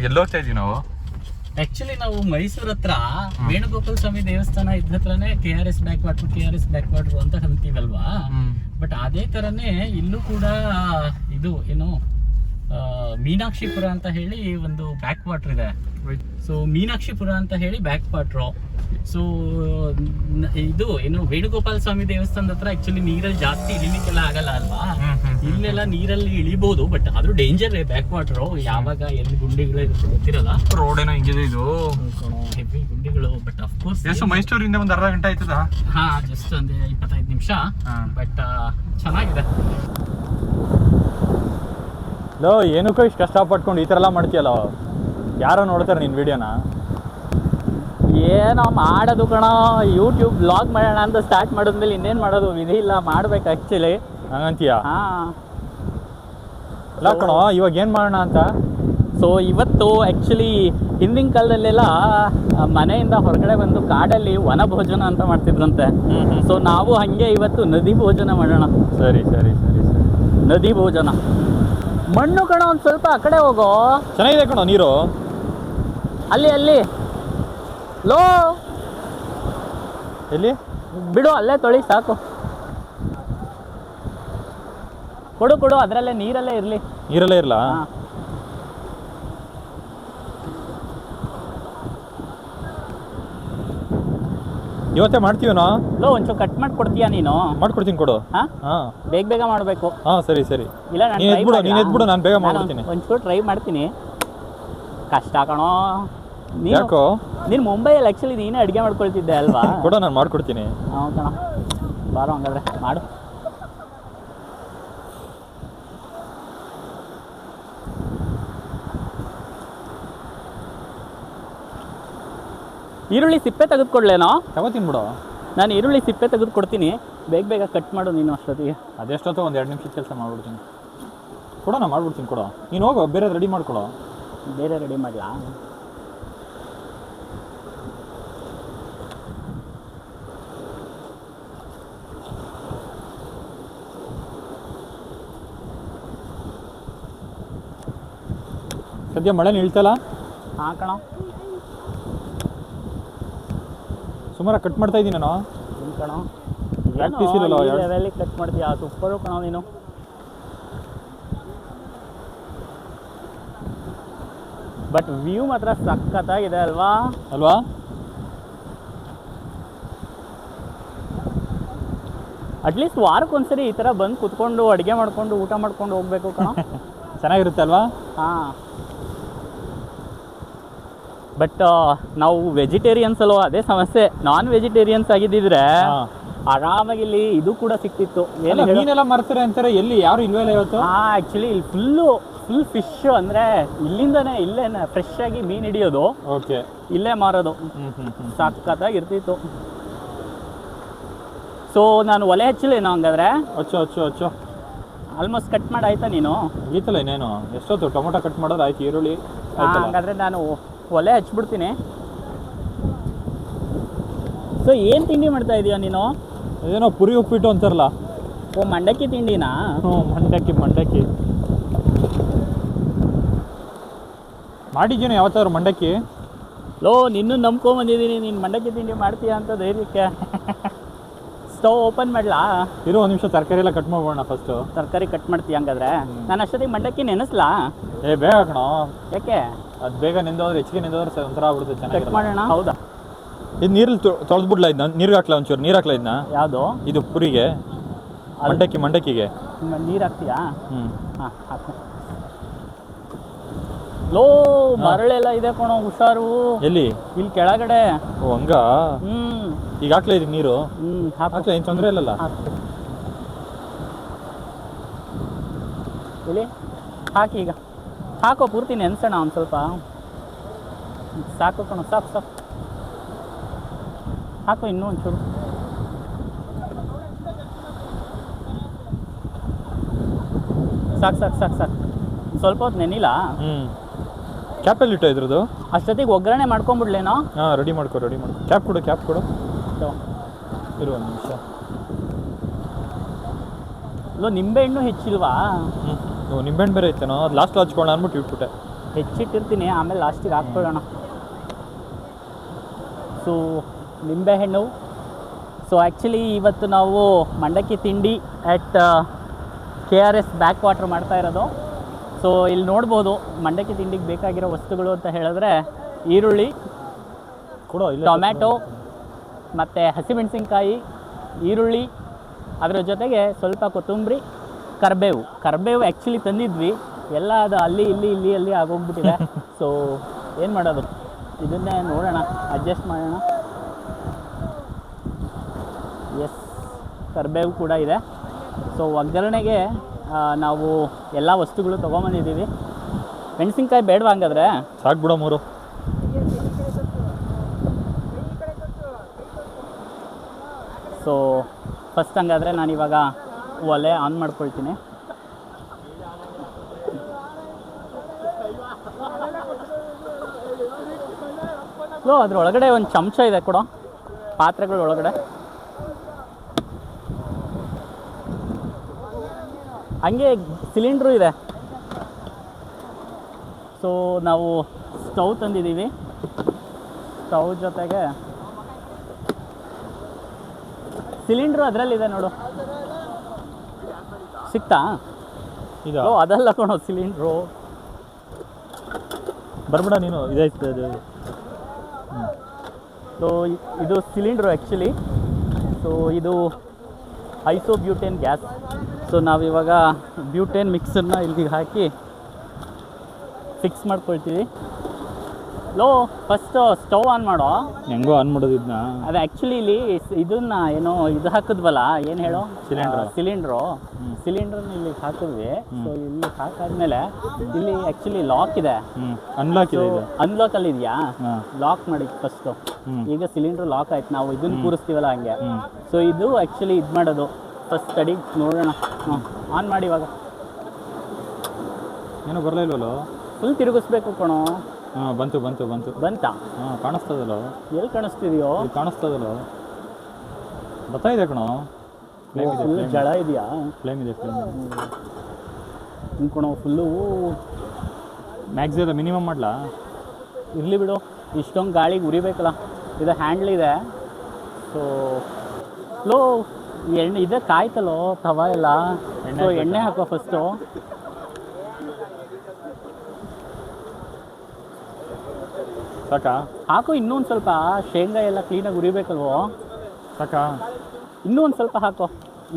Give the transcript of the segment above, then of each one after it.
ಎಲ್ಲಿ ಹೋಗ್ತಾ ಇದೀವಿ ನಾವು? ಆಕ್ಚುಲಿ ನಾವು ಮೈಸೂರ್ ಹತ್ರ ವೇಣುಗೋಪಾಲ ಸ್ವಾಮಿ ದೇವಸ್ಥಾನ ಇದ್ದ ಹತ್ರನೇ KRS ಬ್ಯಾಕ್ ವಾಟರ್ ಅಂತ ಅಂತೀವಲ್ವಾ. ಬಟ್ ಅದೇ ತರನೇ ಇಲ್ಲೂ ಕೂಡ ಇದು ಏನು ಮೀನಾಕ್ಷಿಪುರ ಅಂತ ಹೇಳಿ ಒಂದು ಬ್ಯಾಕ್ ವಾಟರ್ ಇದೆ. ಸೊ ಮೀನಾಕ್ಷಿಪುರ ಅಂತ ಹೇಳಿ ಬ್ಯಾಕ್ ವಾಟರ್. ಸೊ ಇದು ಏನು ವೇಣುಗೋಪಾಲ ಸ್ವಾಮಿ ದೇವಸ್ಥಾನದ ಹತ್ರ ಆಕ್ಚುಲಿ ನೀರಲ್ಲಿ ಜಾಸ್ತಿ ಇಳಿಲಿಕ್ಕೆಲ್ಲ ಆಗಲ್ಲ ಅಲ್ವಾ. ಇಲ್ಲೆಲ್ಲ ನೀರಲ್ಲಿ ಇಳಿಬಹುದು, ಬಟ್ ಆದ್ರೂ ಡೇಂಜರ್ ಬ್ಯಾಕ್ ವಾಟರ್. ಯಾವಾಗ ಎಲ್ಲಿ ಗುಂಡಿಗಳು ಗೊತ್ತಿರಲ್ಲ. ರೋಡ್ ಏನೋ ಹಿಂಗಿದೆ, ಇದು ಹೆವಿ ಗುಂಡಿಗಳು. ಬಟ್ ಅಫ್ಕೋರ್ಸ್ ಎಷ್ಟು ಮೈಸೂರಿಂದ ಒಂದು ಅರ್ಧ ಗಂಟೆ ಆಯ್ತದ. ಹಾ, ಜಸ್ಟ್ ಒಂದು 25 ನಿಮಿಷ. ಬಟ್ ಚೆನ್ನಾಗಿದೆ. ಲೋ, ಏನಕ್ಕೋ ಇಷ್ಟು ಕಷ್ಟಪಟ್ಕೊಂಡು ಈ ಥರ ಎಲ್ಲ ಮಾಡ್ತೀಯಲ್ಲ, ಯಾರೋ ನೋಡ್ತಾರೆ ನಿನ್ನ ವಿಡಿಯೋನ? ಏನೋ ಮಾಡೋದು ಕಣ, ಯೂಟ್ಯೂಬ್ ಬ್ಲಾಗ್ ಮಾಡೋಣ ಅಂತ ಸ್ಟಾರ್ಟ್ ಮಾಡಿದ್ಮೇಲೆ ಇನ್ನೇನು ಮಾಡೋದು, ವಿಧಿ ಇಲ್ಲ, ಮಾಡ್ಬೇಕು ಆ್ಯಕ್ಚುಲಿ. ಹಂಗಂತೀಯ? ಹಾಂ. ಇಲ್ಲ ಕಣೋ, ಇವಾಗ ಏನು ಮಾಡೋಣ ಅಂತ. ಸೊ ಇವತ್ತು ಆ್ಯಕ್ಚುಲಿ ಹಿಂದಿನ ಕಾಲದಲ್ಲೆಲ್ಲ ಮನೆಯಿಂದ ಹೊರಗಡೆ ಬಂದು ಕಾಡಲ್ಲಿ ವನ ಭೋಜನ ಅಂತ ಮಾಡ್ತಿದ್ರಂತೆ. ಸೊ ನಾವು ಹಾಗೆ ಇವತ್ತು ನದಿ ಭೋಜನ ಮಾಡೋಣ. ಸರಿ ಸರಿ ಸರಿ ಸರಿ. ನದಿ ಭೋಜನ. ಮಣ್ಣು ಕಣ, ಒಂದು ಸ್ವಲ್ಪ ಆ ಕಡೆ ಹೋಗೋ. ಚೆನ್ನಾಗಿದೆ ಕಣೋ ನೀರು. ಅಲ್ಲಿ ಲೋ, ಎಲ್ಲಿ ಬಿಡು, ಅಲ್ಲೇ ತೊಳಿ ಸಾಕು. ಕೊಡು, ಅದರಲ್ಲೇ ನೀರಲ್ಲೇ ಇರಲಿ. ನೀರಲ್ಲೇ ಇರಲ್ಲ? ಇವತ್ತೇ ಮಾಡ್ತೀವನೋ? ಲೋ, ಒಂಚೂರು ಕಟ್ ಮಾಡಿ ಕೊಡ್ತೀಯಾ ನೀನು? ಮಾಡ್ಕೊಡ್ತೀನಿ, ಕೊಡು. ಹಾಂ, ಬೇಗ ಮಾಡಬೇಕು. ಹಾಂ, ಸರಿ ಸರಿ. ಇಲ್ಲ, ನೀನು ಎದ್ಬಿಡು, ನಾನು ಬೇಗ ಮಾಡ್ತೀನಿ. ಒಂಚೂರು ಟ್ರೈ ಮಾಡ್ತೀನಿ. ಕಷ್ಟ ಕಣೋ. ಯಾಕೋ? ನೀನು ಮುಂಬೈಯಲ್ಲಿ ಆ್ಯಕ್ಚುಲಿ ನೀನೇ ಅಡುಗೆ ಮಾಡ್ಕೊಳ್ತಿದ್ದೆ ಅಲ್ವಾ? ಕೊಡು, ನಾನು ಮಾಡ್ಕೊಡ್ತೀನಿ. ಹಾಂ ಕಣ, ಬಾರೋ ಹಂಗಾದ್ರೆ ಮಾಡು. ಈರುಳ್ಳಿ ಸಿಪ್ಪೆ ತೆಗೆದುಕೊಡ್ಲೇನೋ? ತಗೋತೀನಿ ಬಿಡು. ನಾನು ಈರುಳ್ಳಿ ಸಿಪ್ಪೆ ತೆಗೆದು ಕೊಡ್ತೀನಿ, ಬೇಗ ಕಟ್ ಮಾಡು ನೀನು ಅಷ್ಟೊತ್ತಿಗೆ. ಅದೆಷ್ಟೊತ್ತೋ ಒಂದು 2 ನಿಮಿಷದ ಕೆಲಸ ಮಾಡ್ಬಿಡ್ತೀನಿ. ಕೊಡೋ, ನಾನು ಮಾಡ್ಬಿಡ್ತೀನಿ. ಕೊಡೋ, ನೀನು ಹೋಗೋ, ಬೇರೆ ರೆಡಿ ಮಾಡ್ಕೊಡೋ. ಬೇರೆ ರೆಡಿ ಮಾಡಲಾ? ಸದ್ಯ ಮಳೆ ನಿಲ್ತಲ್ಲ? ಹಾಂ ಕಣ. ಸುಮಾರು ಕಟ್ ಮಾಡ್ತಾ ಇದ್ದೀನಿ ನಾನು. ಇಲ್ಲ ಕಣ, ಪ್ರಾಕ್ಟೀಸ್ ಇರಲ್ಲ. ಲೆವೆಲಿಗೆ ಕಟ್ ಮಾಡ್ತೀಯಾ? ಸೂಪರು ಕಣ ನೀನು. ಬಟ್ ವ್ಯೂ ಮಾತ್ರ ಸಖತ್ತಾಗಿದೆ ಅಲ್ವಾ? ಅಟ್ಲೀಸ್ಟ್ ವಾರಕ್ಕೊಂದ್ಸರಿ ಈ ಥರ ಬಂದು ಕುತ್ಕೊಂಡು ಅಡುಗೆ ಮಾಡ್ಕೊಂಡು ಊಟ ಮಾಡ್ಕೊಂಡು ಹೋಗ್ಬೇಕು ಕಣ. ಚೆನ್ನಾಗಿರುತ್ತೆ ಅಲ್ವಾ? ಹಾಂ. ಬಟ್ ನಾವು ವೆಜಿಟೇರಿಯನ್ಸ್ ಅಲ್ವ, ಅದೇ ಸಮಸ್ಯೆ. ನಾನ್ ವೆಜಿಟೇರಿಯನ್ಸ್ ಆಗಿದ್ದಿದ್ರೆ ಆರಾಮಾಗಿ ಇಲ್ಲಿ ಇದು ಕೂಡ ಸಿಕ್ತಿತ್ತು. ಮೀನೆಲ್ಲ ಮಾರ್ತಾರೆ ಅಂತಾರೆ, ಎಲ್ಲಿ ಯಾರು ಇಲ್ವೇ ಇಲ್ಲ ಇವತ್ತು? ಹಾಂ, ಆ್ಯಕ್ಚುಲಿ ಇಲ್ಲಿ ಫುಲ್ ಫಿಶ್. ಅಂದರೆ ಇಲ್ಲೇ ಫ್ರೆಶ್ ಆಗಿ ಮೀನು ಹಿಡಿಯೋದು. ಓಕೆ. ಇಲ್ಲೇ ಮಾರೋದು. ಸಖತ್ತಾಗಿ ಇರ್ತಿತ್ತು. ಸೊ ನಾನು ಒಲೆ ಹಚ್ಚಲೇನೋ ಹಂಗಾದ್ರೆ? ಅಚ್ಚು. ಆಲ್ಮೋಸ್ಟ್ ಕಟ್ ಮಾಡಿ ಆಯ್ತಾ ನೀನು? ಗೀತಲ್ಲ ಇನ್ನೇನು, ಎಷ್ಟೊತ್ತು ಟೊಮೊಟೊ ಕಟ್ ಮಾಡೋದು ಆಯ್ತು, ಈರುಳ್ಳಿ. ಹಂಗಾದ್ರೆ ನಾನು ಒಲೆ ಹಚ್ಬಿಡ್ತೀನಿ. ಸೊ ಏನು ತಿಂಡಿ ಮಾಡ್ತಾ ಇದೀಯ ನೀನು? ಏನೋ ಪುರಿ ಉಪ್ಪಿಟ್ಟು ಅಂತಾರಲ್ಲ. ಓ, ಮಂಡಕ್ಕಿ ತಿಂಡಿನಾ? ಹ್ಞೂ, ಮಂಡಕ್ಕಿ ಮಾಡಿದ್ದೀನ ಯಾವತ್ತಾದ್ರು ಮಂಡಕ್ಕಿ? ಲೋ, ನಿನ್ನೂ ನಂಬ್ಕೊಂಬಂದಿದ್ದೀನಿ, ನೀನು ಮಂಡಕ್ಕಿ ತಿಂಡಿ ಮಾಡ್ತೀಯ ಅಂತ ಧೈರ್ಯಕ್ಕೆ. ಸ್ಟವ್ ಓಪನ್ ಮಾಡಲಾ? ಇರೋ, 1 ನಿಮಿಷ ತರಕಾರಿ ಎಲ್ಲ ಕಟ್ ಮಾಡೋಣ ಫಸ್ಟು. ತರಕಾರಿ ಕಟ್ ಮಾಡ್ತೀಯ ಹಂಗಾದ್ರೆ? ನಾನು ಅಷ್ಟೊತ್ತಿಗೆ ಮಂಡಕ್ಕಿ ನೆನೆಸ್ಲಾ? ಬೇಗ ಕಣೋ. ಯಾಕೆ? ಅದು ಬೇಗ ನೆಂದೋದ್ರೆ, ಹೆಚ್ಚಿಗೆ ನೆಂದೋದ್ರೆ ಒಂಥರ ಆಗ್ಬಿಡುತ್ತೆ. ಚೆನ್ನಾಗಿ ಕಟ್ ಮಾಡೋಣ. ಹೌದಾ? ಇದು ನೀರಲ್ಲಿ ತೊಳೆದ್ಬಿಡ್ಲಾ? ಇದನ್ನ ನೀರಿಗೆ ಹಾಕ್ಲಾ? ಒಂಚೂರು ನೀರು ಹಾಕ್ಲಾ ಇದನ್ನ? ಯಾವುದು? ಇದು ಪುರಿಗೆ, ಮಂಡಕ್ಕಿಗೆ ನೀರು ಹಾಕ್ತೀಯಾ? ಹಾಂ, ಹಾಕು. ಲೋ, ಮರಳೆಲ್ಲ ಇದೆ ಕಣೋ, ಹುಷಾರು. ಎಲ್ಲಿ? ಇಲ್ಲಿ ಕೆಳಗಡೆ. ಓ, ಹಂಗ. ಈಗ ಹಾಕ್ಲಾ ಇದಕ್ಕೆ ನೀರು? ಹಾಕ್ಲಾ, ಏನು ತೊಂದರೆ ಇಲ್ಲಲ್ಲ? ಇಲ್ಲಿ ಹಾಕಿ, ಈಗ ಹಾಕೋ, ಪೂರ್ತಿ ನೆನೆಸೋಣ ಒಂದು ಸ್ವಲ್ಪ. ಸಾಕು ಕಣೋ, ಸಾಕು. ಹಾಕು ಇನ್ನೂ ಒಂಚೂರು. ಸಾಕು. ಸ್ವಲ್ಪ ಹೊತ್ತು ನೆನಿಲ್ಲ. ಕ್ಯಾಪಲ್ಲಿ ಇಟ್ಟು ಇದ್ರದ್ದು ಅಷ್ಟೊತ್ತಿಗೆ ಒಗ್ಗರಣೆ ಮಾಡ್ಕೊಂಬಿಡ್ಲೇನೋ? ಹಾಂ, ರೆಡಿ ಮಾಡ್ಕೊ. ಕ್ಯಾಪ್ ಕೊಡು. ಇರು 1 ನಿಮಿಷ. ನಿಂಬೆ ಹಣ್ಣು ಹೆಚ್ಚಿಲ್ವಾ? ನಿಂಬೆಹಣ್ಣು ಬೇರೆ ಐತೇನೋ, ಅದು ಲಾಸ್ಟ್ ಹಚ್ಕೊಳ್ಳೋಣ ಅಂದ್ಬಿಟ್ಟು ಇಟ್ಬಿಟ್ಟೆ. ಹೆಚ್ಚಿಟ್ಟಿರ್ತೀನಿ, ಆಮೇಲೆ ಲಾಸ್ಟಿಗೆ ಹಾಕ್ಕೊಳ್ಳೋಣ. ಸೊ ನಿಂಬೆಹಣ್ಣು. ಸೊ ಆ್ಯಕ್ಚುಲಿ ಇವತ್ತು ನಾವು ಮಂಡಕ್ಕಿ ತಿಂಡಿ ಅಟ್ KRS ಬ್ಯಾಕ್ ವಾಟ್ರ್ ಮಾಡ್ತಾ ಇರೋದು. ಸೊ ಇಲ್ಲಿ ನೋಡ್ಬೋದು ಮಂಡಕ್ಕಿ ತಿಂಡಿಗೆ ಬೇಕಾಗಿರೋ ವಸ್ತುಗಳು ಅಂತ ಹೇಳಿದ್ರೆ ಈರುಳ್ಳಿ, ಟೊಮ್ಯಾಟೊ ಮತ್ತು ಹಸಿಮೆಣಸಿನ್ಕಾಯಿ, ಈರುಳ್ಳಿ, ಅದರ ಜೊತೆಗೆ ಸ್ವಲ್ಪ ಕೊತ್ತಂಬರಿ, ಕರಿಬೇವು ಆ್ಯಕ್ಚುಲಿ ತಂದಿದ್ವಿ, ಎಲ್ಲ ಅದು ಅಲ್ಲಿ ಆಗೋಗ್ಬಿಟ್ಟಿದೆ. ಸೊ ಏನು ಮಾಡೋದು, ಇದನ್ನೇ ನೋಡೋಣ, ಅಡ್ಜಸ್ಟ್ ಮಾಡೋಣ. ಎಸ್, ಕರಿಬೇವು ಕೂಡ ಇದೆ. ಸೊ ಒಗ್ಗರಣೆಗೆ ನಾವು ಎಲ್ಲ ವಸ್ತುಗಳು ತೊಗೊಂಬಂದಿದ್ದೀವಿ. ಮೆಣಸಿನ್ಕಾಯಿ ಬೇಡವಾ ಹಂಗಾದ್ರೆ? ಸಾಕು ಬಿಡೋ 3. ಸೊ ಫಸ್ಟ್ ಹಂಗಾದರೆ ನಾನಿವಾಗ ಒಲೆ ಆನ್ ಮಾಡ್ಕೊಳ್ತೀನಿ. ಅದರೊಳಗಡೆ ಒಂದು ಚಮಚ ಇದೆ ಕೊಡೋ, ಪಾತ್ರೆಗಳೊಳಗಡೆ. ಹಂಗೆ ಸಿಲಿಂಡ್ರು ಇದೆ. ಸೊ ನಾವು ಸ್ಟವ್ ತಂದಿದ್ದೀವಿ. ಸ್ಟವ್ ಜೊತೆಗೆ ಸಿಲಿಂಡ್ರು ಅದರಲ್ಲಿದೆ ನೋಡು, ಸಿಕ್ತಾ? ಇದು ಅದಲ್ಲ ಕೊಡೋ ಸಿಲಿಂಡ್ರು. ಬರ್ಬೇಡ ನೀನು, ಇದಾಯ್ತು ಅದು. ಸೊ ಇದು ಸಿಲಿಂಡ್ರು ಆ್ಯಕ್ಚುಲಿ. ಸೊ ಇದು ಐಸೋಬ್ಯೂಟೇನ್ ಗ್ಯಾಸ್. ಸೊ ನಾವಿವಾಗ ಬ್ಯೂಟೇನ್ ಮಿಕ್ಸರ್ನ ಇಲ್ಲಿಗೆ ಹಾಕಿ ಫಿಕ್ಸ್ ಮಾಡ್ಕೊಳ್ತೀವಿ. ಫಸ್ಟ್ ಸ್ಟವ್ ಆನ್ ಮಾಡೋ. ಹೆಂಗೋ ಆನ್ ಮಾಡೋದು ಇದನ್ನ? ಅದು ಆ್ಯಕ್ಚುಲಿ ಇಲ್ಲಿ ಇದನ್ನ ಏನೋ ಇದು ಹಾಕಿದ್ವಲ್ಲ, ಏನು ಹೇಳೋ, ಸಿಲಿಂಡ್ರನ್ನ ಇಲ್ಲಿ ಹಾಕಿದ್ವಿ. ಸೊ ಇಲ್ಲಿ ಹಾಕಾದ್ಮೇಲೆ ಇಲ್ಲಿ ಆ್ಯಕ್ಚುಲಿ ಲಾಕ್ ಇದೆ, ಅನ್ಲಾಕ್ ಇದೆ. ಅನ್ಲಾಕ್ ಅಲ್ಲಿ ಇದೆಯಾ? ಲಾಕ್ ಮಾಡಿ ಫಸ್ಟು. ಈಗ ಸಿಲಿಂಡ್ರ್ ಲಾಕ್ ಆಯ್ತು, ನಾವು ಇದನ್ನ ಕೂರಿಸ್ತೀವಲ್ಲ ಹಂಗೆ. ಸೊ ಇದು ಆ್ಯಕ್ಚುಲಿ ಇದು ಮಾಡೋದು ಫಸ್ಟ್ ಸ್ಟಡಿ ನೋಡೋಣ. ಆನ್ ಮಾಡಿ ಇವಾಗ. ಏನೋ ಬರಲೇ ಇಲ್ವಲ್ಲ? ಫುಲ್ ತಿರುಗಿಸ್ಬೇಕು ಕಣೋ. ಬಂತು. ಬಂತಾ? ಕಾಣಿಸ್ತದಲ್ಲ? ಎಲ್ಲಿ ಕಾಣಿಸ್ತಿದೆಯೋ? ಕಾಣಿಸ್ತದಲ್ಲ, ಬರ್ತಾ ಇದೆ ಕಣೋ. ಫುಲ್ ಜಳ ಇದೆಯಾ? ಫ್ಲೇಮ್ ಇದೆ. ಕಣೋ ಫುಲ್ಲು ಮ್ಯಾಕ್ಸ್ ಇದೆ, ಮಿನಿಮಮ್ ಮಾಡಲಾ? ಇರಲಿ ಬಿಡು, ಇಷ್ಟೊಂದು ಗಾಳಿಗೆ ಉರಿಬೇಕಲ್ಲ. ಇದು ಹ್ಯಾಂಡ್ಲ್ ಇದೆ. ಸೊ ಎಣ್ಣೆ ಇದೆ, ಕಾಯ್ತಲ್ಲೋ ತವ ಎಲ್ಲ. ಸೊ ಎಣ್ಣೆ ಹಾಕೋ ಫಸ್ಟು. ಸಾಕಾ? ಹಾಕು ಇನ್ನೊಂದು ಸ್ವಲ್ಪ. ಶೇಂಗಾ ಎಲ್ಲ ಕ್ಲೀನಾಗಿ ಉರಿಬೇಕಲ್ವೋ? ಸಾಕಾ? ಇನ್ನೂ ಒಂದು ಸ್ವಲ್ಪ ಹಾಕೋ.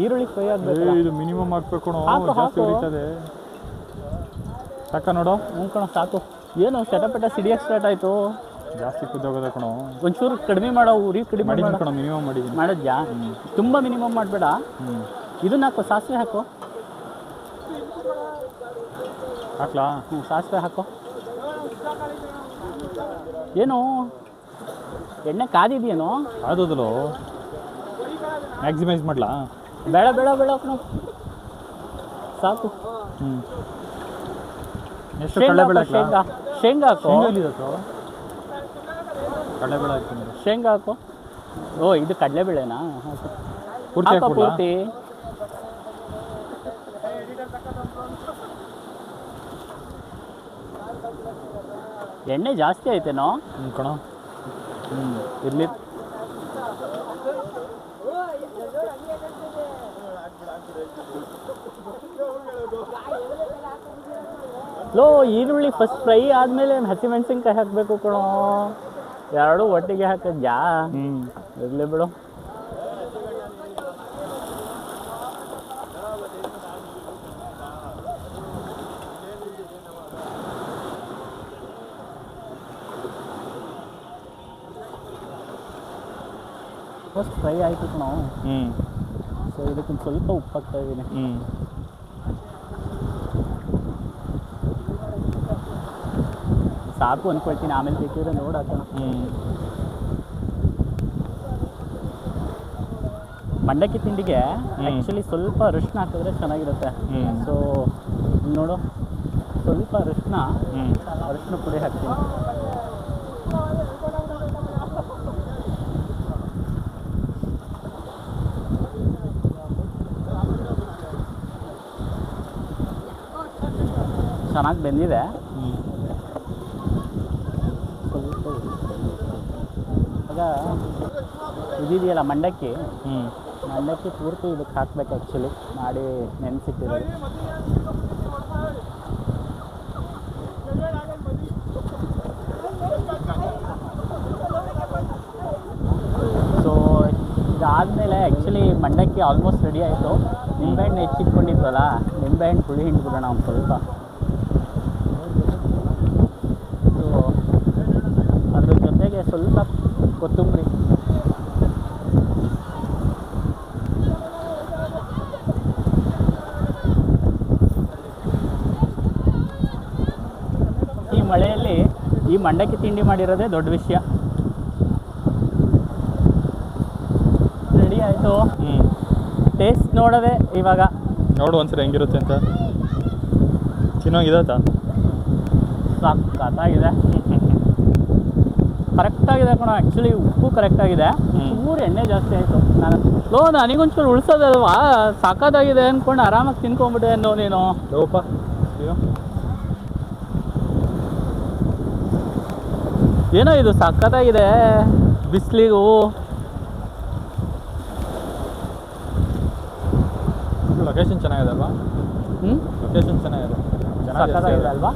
ಈರುಳ್ಳಿ ಫ್ರೈ ಆಗಬೇಕು. ಇದು ಮಿನಿಮಮ್ ಹಾಕ್ಬೇಕು ಕಣೋ, ಹಾಕು. ಜಾಸ್ತಿ ಉರಿತದೆ. ಸಾಕ ನೋಡು? ಕಣೋ ಸಾಕು. ಏನು ಚಟಪಟ ಸಿಡಿಯಕ್ಕೆ ಸ್ಟಾರ್ಟ್ ಆಯಿತು. ಜಾಸ್ತಿ ಕುದ್ದೋಗೋದ ಕಣೋ. ಒಂಚೂರು ಕಡಿಮೆ ಮಾಡೋ, ಉರಿ ಕಡಿಮೆ ಮಾಡಿದ್ದೀನಿ ಕಣೋ, ಮಿನಿಮಮ್ ಮಾಡಿದ್ದೀನಿ. ಮಾಡಿದ್ಯಾ? ತುಂಬ ಮಿನಿಮಮ್ ಮಾಡಬೇಡ. ಇದನ್ನ ಹಾಕೋ, ಸಾಸಿವೆ ಹಾಕೋ. ಹಾಕ್ಲಾ? ಸಾಸಿವೆ ಹಾಕೋ. ಏನು ಎಣ್ಣೆ ಕಾದಿದೆಯೇನೋ? ಕಾದೋದಲ್ಲೋ, ಮ್ಯಾಕ್ಸಿಮೈಸ್ ಮಾಡಲಾ? ಬೇಡ ಕಣೋ, ಸಾಕು. ಎಷ್ಟು ಕಡಲೆಬೇಳೆ? ಶೇಂಗಾ ಹಾಕೋ. ಕಡಲೆಬೇಳೆ ಹಾಕ್ತೀನಿ. ಶೇಂಗಾ ಹಾಕೋ. ಓ ಇದು ಕಡಲೆಬೇಳೆನಾ? ಪೂರ್ತಿ ಹಾಕೋ ಪೂರ್ತಿ. ಎಣ್ಣೆ ಜಾಸ್ತಿ ಐತೇನೋ? ಕಣೋ. ಇರ್ಲಿ. ಈರುಳ್ಳಿ ಫಸ್ಟ್ ಫ್ರೈ ಆದಮೇಲೆ ಹಸಿಮೆಣಸಿನ್ಕಾಯಿ ಹಾಕಬೇಕು ಕಣೋ. ಎರಡೂ ಒಟ್ಟಿಗೆ ಹಾಕಿದ್ಯಾ? ಇರಲಿ ಬಿಡು. ಫಸ್ಟ್ ಫ್ರೈ ಆಯಿತು ಕಣೋ. ಸೊ ಇದಕ್ಕೊಂದು ಸ್ವಲ್ಪ ಉಪ್ಪು ಹಾಕ್ತಾ ಇದ್ದೀನಿ. ಸಾಕು ಅಂದ್ಕೊಳ್ತೀನಿ, ಆಮೇಲೆ ಬೇಕಿದ್ರೆ ನೋಡಿ ಹಾಕೋಣ. ಮಂಡಕ್ಕಿ ತಿಂಡಿಗೆ ಆ್ಯಕ್ಚುಲಿ ಸ್ವಲ್ಪ ಅರಿಶಿನ ಹಾಕಿದ್ರೆ ಚೆನ್ನಾಗಿರುತ್ತೆ. ಸೊ ನೋಡು, ಸ್ವಲ್ಪ ಅರಿಶಿನ ಪುಡಿ ಹಾಕ್ತೀನಿ. ಚೆನ್ನಾಗಿ ಬೆಂದಿದೆ. ಈಗ ಇದಿದೆಯಲ್ಲ ಮಂಡಕ್ಕಿ ಹ್ಞೂ ಮಂಡಕ್ಕಿ ಪೂರ್ತಿ ಇದಕ್ಕೆ ಹಾಕ್ಬೇಕು ಆ್ಯಕ್ಚುಲಿ ಮಾಡಿ ನೆನೆಸಿಟ್ಟಿರೋದು. ಸೊ ಇದಾದಮೇಲೆ ಆ್ಯಕ್ಚುಲಿ ಮಂಡಕ್ಕಿ ಆಲ್ಮೋಸ್ಟ್ ರೆಡಿ ಆಯಿತು. ನಿಂಬೆಹಣ್ಣು ಹೆಚ್ಚಿಟ್ಕೊಂಡಿದ್ವಲ್ಲ, ನಿಂಬೆಹಣ್ಣು ಹುಳಿ ಹಿಂಡ್ಬಿಡೋಣ ಒಂದು ಸ್ವಲ್ಪ. ಸೊ ಅದ್ರ ಜೊತೆಗೆ ಸ್ವಲ್ಪ ಕೊತ್ತಂಬರಿ, ಈ ಮಳೆಯಲ್ಲಿ ಈ ಮಂಡಕ್ಕಿ ತಿಂಡಿ ಮಾಡಿರೋದೇ ದೊಡ್ಡ ವಿಷಯ. ರೆಡಿ ಆಯಿತು. ಹ್ಞೂ ಟೇಸ್ಟ್ ನೋಡೋದೆ ಇವಾಗ. ನೋಡು ಒಂದ್ಸರಿ ಹೆಂಗಿರುತ್ತೆ ಅಂತ. ಚೆನ್ನಾಗಿದೆತಾ? ಸಖತ್ತಾಗಿದೆ, ಕರೆಕ್ಟಾಗಿದೆ ಕಣ. ಆ್ಯಕ್ಚುಲಿ ಉಪ್ಪು ಕರೆಕ್ಟಾಗಿದೆ, ಚೂರು ಎಣ್ಣೆ ಜಾಸ್ತಿ ಆಯಿತು. ನನಗೊಂಚೂರು ಉಳಿಸೋದಲ್ವಾ, ಸಖತ್ತಾಗಿದೆ ಅಂದ್ಕೊಂಡು ಆರಾಮಾಗಿ ತಿನ್ಕೊಂಬಿಟ್ಟೆ ಅನ್ನೋ ನೀನು. ಲೋಪ ಏನೋ ಇದು ಸಖತ್ತಾಗಿದೆ ಬಿಸಿಲಿಗೂ. ಲೊಕೇಶನ್ ಚೆನ್ನಾಗಿದೆ ಅಲ್ವಾ? ಹ್ಞೂ ಲೊಕೇಶನ್ ಚೆನ್ನಾಗಿದೆ, ಸಖತ್ತಾಗಿದೆ ಅಲ್ವಾ?